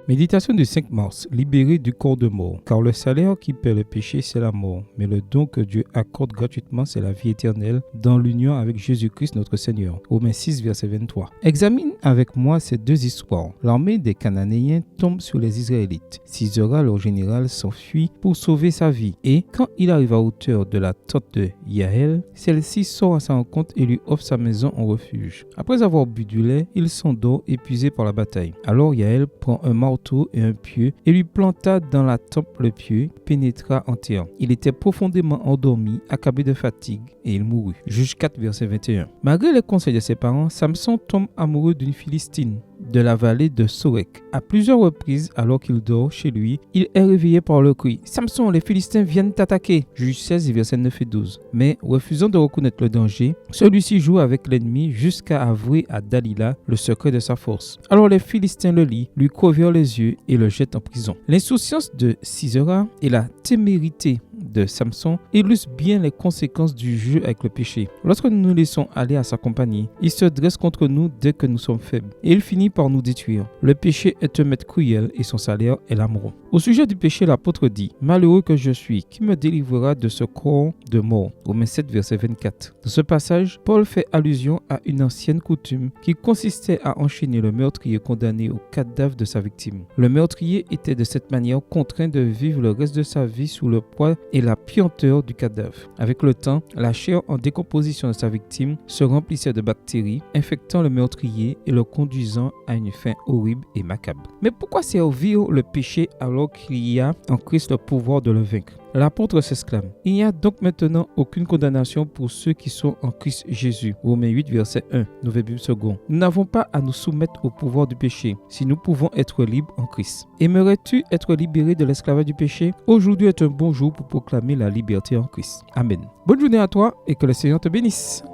Méditation du 5 mars, libéré du corps de mort. Car le salaire qui paie le péché, c'est la mort. Mais le don que Dieu accorde gratuitement, c'est la vie éternelle dans l'union avec Jésus-Christ notre Seigneur. Romains 6, verset 23. Examine avec moi ces deux histoires. L'armée des Cananéens tombe sur les Israélites. Sisera, leur général, s'enfuit pour sauver sa vie. Et quand il arrive à hauteur de la tente de Yaël, celle-ci sort à sa rencontre et lui offre sa maison en refuge. Après avoir bu du lait, il s'endort épuisé par la bataille. Alors Yaël prend un marteau et un pieu et lui planta dans la tempe le pieu, pénétra en terre. Il était profondément endormi, accablé de fatigue et il mourut. Juge 4, verset 21. Malgré les conseils de ses parents, Samson tombe amoureux d'une Philistine de la vallée de Sorek. À plusieurs reprises, alors qu'il dort chez lui, il est réveillé par le cri « Samson, les Philistins viennent t'attaquer » Juge 16, versets 9 et 12. Mais, refusant de reconnaître le danger, celui-ci joue avec l'ennemi jusqu'à avouer à Dalila le secret de sa force. Alors les Philistins le lient, lui couvrent les yeux et le jettent en prison. L'insouciance de Sisera et la témérité de Samson illustre bien les conséquences du jeu avec le péché. Lorsque nous nous laissons aller à sa compagnie, il se dresse contre nous dès que nous sommes faibles et il finit par nous détruire. Le péché est un maître cruel et son salaire est la mort. Au sujet du péché, l'apôtre dit « Malheureux que je suis, qui me délivrera de ce corps de mort » Romains 7, verset 24. Dans ce passage, Paul fait allusion à une ancienne coutume qui consistait à enchaîner le meurtrier condamné au cadavre de sa victime. Le meurtrier était de cette manière contraint de vivre le reste de sa vie sous le poids et la puanteur du cadavre. Avec le temps, la chair en décomposition de sa victime se remplissait de bactéries, infectant le meurtrier et le conduisant à une fin horrible et macabre. Mais pourquoi servir le péché alors qu'il y a en Christ le pouvoir de le vaincre? L'apôtre s'exclame « Il n'y a donc maintenant aucune condamnation pour ceux qui sont en Christ Jésus. » Romains 8, verset 1, Nouvelle Bible seconde. Nous n'avons pas à nous soumettre au pouvoir du péché si nous pouvons être libres en Christ. Aimerais-tu être libéré de l'esclavage du péché? Aujourd'hui est un bon jour pour proclamer la liberté en Christ. Amen. Bonne journée à toi et que le Seigneur te bénisse.